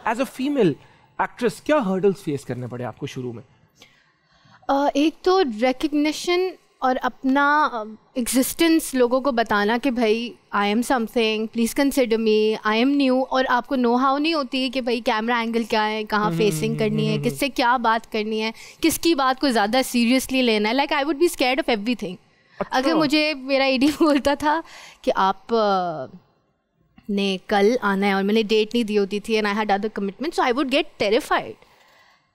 As a female actress क्या hurdles face करने पड़े आपको शुरू में? एक तो रिकग्निशन और अपना एग्जिस्टेंस लोगों को बताना कि भाई I am something, please consider me, I am new. और आपको नो हाउ नहीं होती है कि भाई कैमरा एंगल क्या है, कहाँ फेसिंग करनी है, किससे क्या बात करनी है, किसकी बात को ज़्यादा सीरियसली लेना है। Like I would be scared of everything. अगर मुझे मेरा एडी बोलता था कि आप ने कल आना है और मैंने डेट नहीं दी होती थी and I had other commitment, so I would get terrified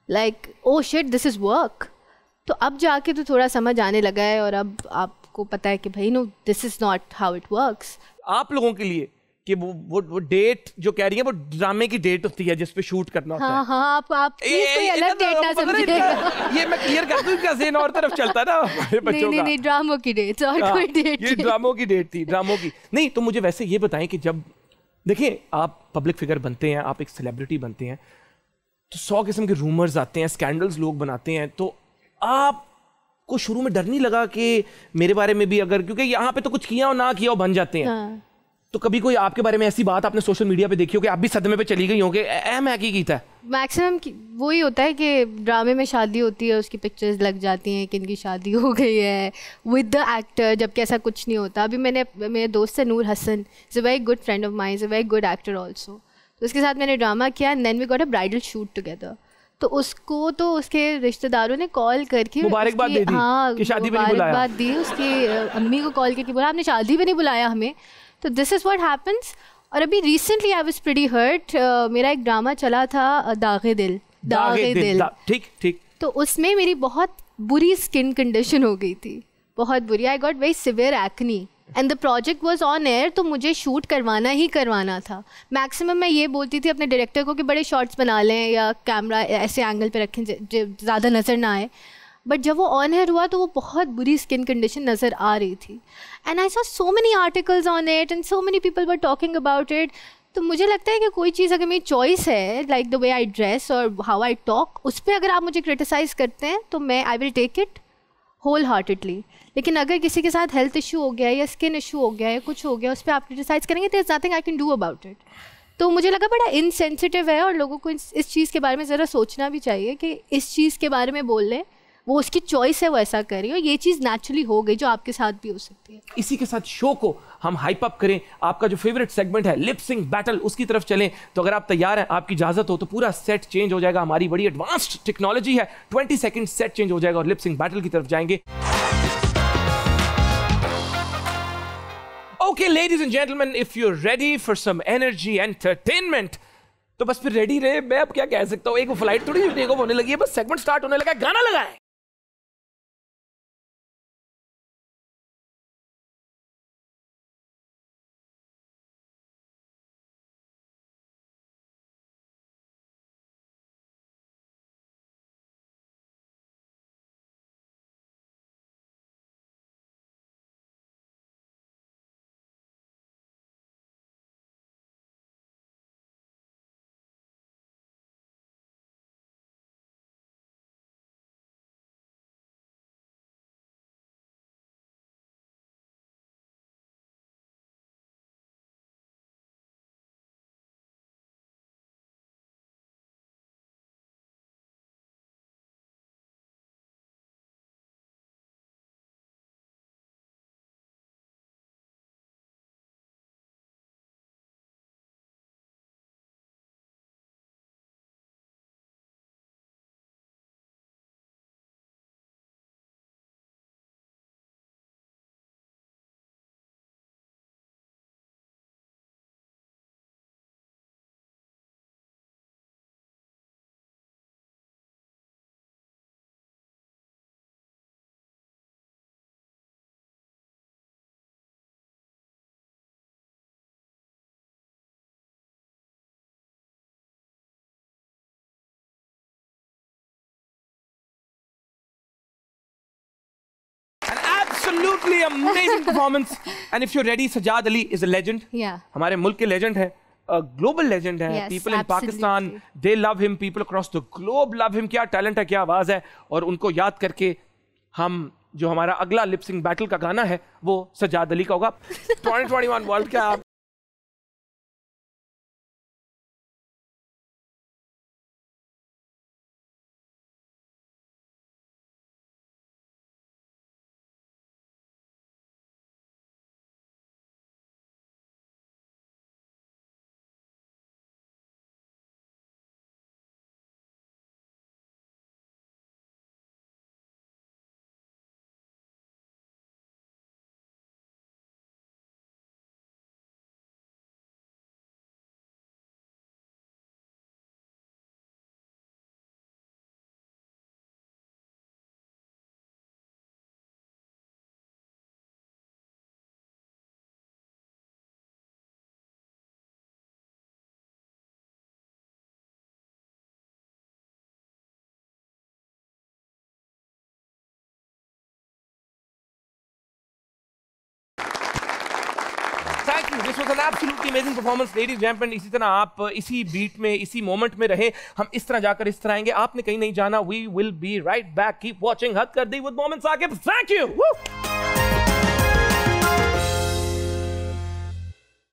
like oh shit this is work. तो अब जाके तो थोड़ा समझ आने लगा है और अब आपको पता है कि भाई no this is not how it works. आप लोगों के लिए कि वो डेट जो कह रही है वो ड्रामे की डेट होती है जिस पे शूट करना होता है। हाँ आप प्लीज कोई अलग डेट ना समझिएगा। ये मैं क्लियर कर दूं कि ज़हन और तरफ चलता है ना हमारे बच्चों का। नहीं ड्रामों की डेट और कोई डेट ये ड्रामों की डेट थी, ड्रामों की नहीं। तो मुझे वैसे ये बताएं कि जब देखिए आप पब्लिक फिगर बनते हैं, आप एक सेलिब्रिटी बनते हैं, तो 100 किस्म के रूमर्स आते हैं, स्कैंडल्स लोग बनाते हैं। तो आपको शुरू में डर नहीं लगा कि मेरे बारे में भी अगर, क्योंकि यहाँ पे तो कुछ किया हो ना किया हो बन जाते हैं। हाँ। तो कभी कोई आपके बारे में ऐसी बात आपने सोशल मीडिया पे देखी हो कि आप भी सदमे पे चली गई हो कि मैं की था? मैक्सिमम वही होता है कि ड्रामे में शादी होती है, उसकी पिक्चर्स लग जाती हैं कि इनकी शादी हो गई है विद द एक्टर, जबकि ऐसा कुछ नहीं होता। अभी मैंने मेरे दोस्त है Noor Hasan, is a very good friend of mine, is a very good actor also. तो उसके साथ मैंने ड्रामा किया and then we got a bridal shoot together. तो उसको तो उसके रिश्तेदारों ने कॉल करके मुबारकबाद दे दी। हाँ, कि शादी पे नहीं बुलाया। मुबारकबाद दी, उसकी अम्मी को कॉल करके बोला आपने शादी पे नहीं बुलाया हमें। तो दिस इज़ व्हाट हैपन्स। और अभी recently I was pretty hurt, मेरा एक ड्रामा चला था दागे दिल। ठीक। तो उसमें मेरी बहुत बुरी स्किन कंडीशन हो गई थी, बहुत बुरी। I got very severe acne and the project was on air, तो मुझे शूट करवाना ही करवाना था। मैक्सिमम मैं ये बोलती थी अपने डायरेक्टर को कि बड़े शॉट्स बना लें या कैमरा ऐसे एंगल पे रखें ज़्यादा नज़र ना आए। बट जब वो ऑन एयर हुआ तो वो बहुत बुरी स्किन कंडीशन नज़र आ रही थी and I saw so many articles on it and so many people were talking about it. तो मुझे लगता है कि कोई चीज़ अगर मेरी चॉइस है, like the way I dress और हाउ आई टॉक, उस पर अगर आप मुझे क्रिटिसाइज़ करते हैं तो मैं I will take it wholeheartedly. लेकिन अगर किसी के साथ हेल्थ इशू हो गया या स्किन इशू हो गया या कुछ हो गया, उस पर आप क्रिटिसाइज़ करेंगे, there is nothing I can do about it. तो मुझे लगा बड़ा इनसेंसिटिव है और लोगों को इस चीज़ के बारे में ज़रा सोचना भी चाहिए कि इस चीज़ के बारे में बोल लें, वो उसकी चॉइस है, वो ऐसा करे और ये चीज़ नेचुरली हो गई जो आपके साथ भी हो सकती है। इसी के साथ शो को हम हाइप अप करें। आपका जो फेवरेट सेगमेंट है लिप सिंक बैटल, उसकी तरफ चलें। तो अगर आप तैयार हैं, आपकी इजाजत हो, तो पूरा सेट चेंज हो जाएगा। हमारी बड़ी एडवांस्ड टेक्नोलॉजी है, 20 सेकंड सेट चेंज हो जाएगा और लिप सिंक बैटल की तरफ जाएंगे। Okay, ladies and gentlemen, if you're ready for some energy entertainment, तो बस फिर रेडी रहे। मैं अब क्या कह सकता हूँ, एक वो फ्लाइट थोड़ी टेक ऑफ होने लगी है, बस सेगमेंट स्टार्ट होने लगा है, गाना लगाएं। Absolutely amazing performance. And if you're ready, Sajad Ali is a legend. Yeah. हमारे मुल्क के legend है, global legend है. Yes, people in absolutely. Pakistan, they love him. People across the globe love him. क्या talent है, क्या आवाज है. और उनको याद करके हम जो हमारा अगला लिप सिंक बैटल का गाना है वो सजाद अली का होगा। 2021 वर्ल्ड का this was an absolutely amazing performance ladies and gentleman. इसी तरह आप इसी बीट में, इसी मोमेंट में रहे, हम इस तरह जाकर इस तरह आएंगे। आपने कहीं नहीं जाना। We will be right back. Keep watching हद कर दी with moments Aqib. Thank you.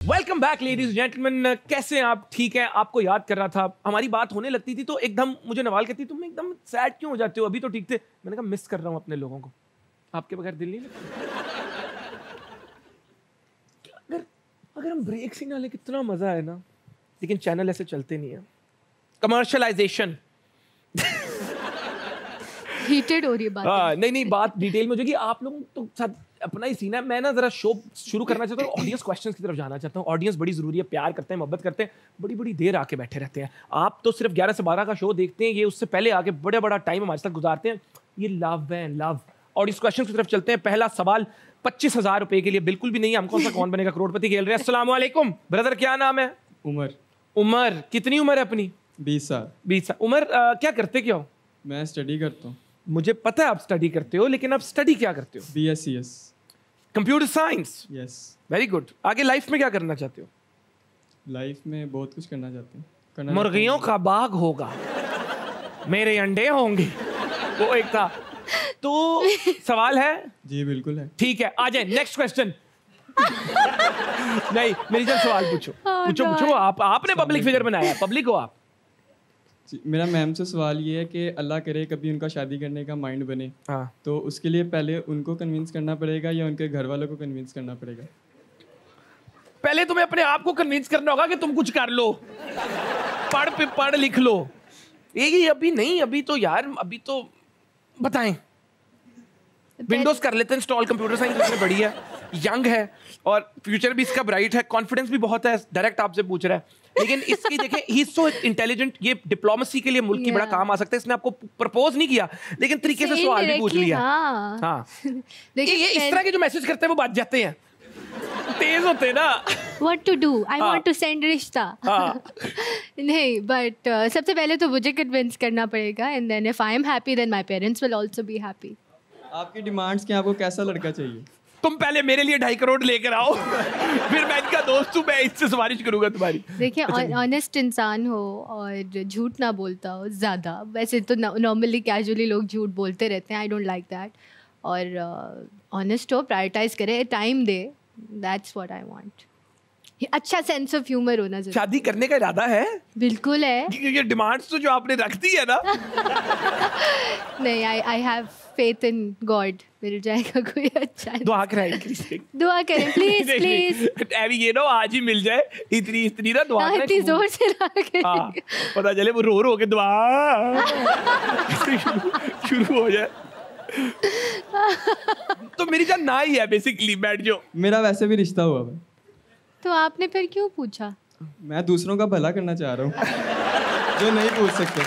Welcome back ladies and gentleman. कैसे हैं आप? ठीक है। आपको याद कर रहा था, हमारी बात होने लगती थी तो एकदम मुझे नवाल कहती, तुम एकदम सैड क्यों हो जाते हो? अभी तो ठीक थे। मैंने कहा मिस कर रहा हूं अपने लोगों को। आपके बगैर दिल नहीं लगता। अगर हम ब्रेक ही ना ले, कितना मजा है ना। लेकिन चैनल ऐसे चलते नहीं है। कमर्शियलाइजेशन हीटेड हो रही है बात। नहीं बात डिटेल में हो जाएगी। आप लोग तो साथ अपना ही सीन है। मैं ना जरा शो शुरू करना चाहता हूँ, ऑडियंस क्वेश्चंस की तरफ जाना चाहता हूँ। ऑडियंस बड़ी जरूरी है, प्यार करते हैं, मोहब्बत करते हैं, बड़ी बड़ी देर आके बैठे रहते हैं। आप तो सिर्फ 11 से 12 का शो देखते हैं, ये उससे पहले आके बड़ा टाइम हमारे साथ गुजारते हैं। ये लव है, लव। ऑडियंस क्वेश्चन की तरफ चलते हैं। पहला सवाल 25,000 रुपए के लिए बिल्कुल भी नहीं है। हम कौन सा कौन बनेगा करोड़पति खेल रहे हैं। अस्सलाम वालेकुम ब्रदर, क्या नाम है? उमर। कितनी उम्र है अपनी? 20 साल। 20 साल। उमर क्या करते क्या हो? मैं स्टडी करता हूँ। मुझे पता है आप स्टडी करते हो, लेकिन आप स्टडी क्या करते हो? BScs computer science. Yes. Very good. आगे लाइफ में क्या करना चाहते हो? लाइफ में बहुत कुछ करना चाहते हैं। मुर्गियों का बाग होगा, मेरे अंडे होंगे, वो एक था। तो सवाल है? जी बिल्कुल है। ठीक है, आ जाए नेक्स्ट क्वेश्चन। नहीं, मेरी जब सवाल पूछो। पूछो। आपने पब्लिक फिगर बनाया, पब्लिक हो आप। मेरा मैम से सवाल ये है कि अल्लाह करे कभी उनका शादी करने का माइंड बने, तो उसके लिए पहले उनको कन्विंस करना पड़ेगा या उनके घर वालों को कन्विंस करना पड़ेगा? पहले तुम्हें अपने आप को कन्विंस करना होगा कि तुम कुछ कर लो, पढ़ लिख लो। ये अभी नहीं, अभी तो यार, अभी तो बताएं। विंडोज कर लेते हैं इंस्टॉल, कंप्यूटर साइंस इसमें बड़ी है, यंग है और फ्यूचर भी इसका ब्राइट है, कॉन्फिडेंस भी बहुत है। डायरेक्ट आपसे पूछ रहा है, लेकिन इसकी देखें, ही इज सो इंटेलिजेंट। ये डिप्लोमेसी के लिए मुल्क की बड़ा काम आ सकता है। इसने आपको प्रपोज नहीं किया, लेकिन तरीके से सवाल भी पूछ लिया। हाँ। देखिए, ये इस तरह के जो मैसेज करते हैं वो बच जाते हैं, तेज होते हैं ना। What to do? I want to send रिश्ता। नहीं, but सबसे पहले तो मुझे कन्विंस करना पड़ेगा, and then if I am happy, then my parents will also be happy। आपकी डिमांड्स क्या? आपको कैसा लड़का चाहिए? तुम पहले मेरे लिए 2.5 करोड़ लेकर आओ, फिर मैं इनका दोस्त हूँ, मैं इससे सिफारिश करूंगा तुम्हारी। देखिए, ऑनेस्ट इंसान हो और झूठ ना बोलता हो ज़्यादा। वैसे तो नॉर्मली कैजुअली लोग झूठ बोलते रहते हैं, आई डोंट लाइक दैट। और ऑनेस्ट हो, प्रायोरिटाइज करे, time they, that's what I want. अच्छा सेंस ऑफ ह्यूमर होना चाहिए। शादी करने का इरादा है? बिल्कुल है। ये डिमांड्स तो जो आपने रख दी है ना। नहीं, I have faith in God, मिल जाएगा कोई अच्छा। दुआ करें प्लीज प्लीज। अभी ये ना आज ही मिल जाए, इतनी ना दुआ करें, इतनी जोर से ना करें, पता चले वो रो के दुआ शुरू हो जाए। तो मेरी जान ना ही है बेसिकली, बैठ जाओ। मेरा वैसे भी रिश्ता हुआ है। तो आपने फिर क्यों पूछा? मैं दूसरों का भला करना चाह रहा हूँ जो नहीं पूछ सकते।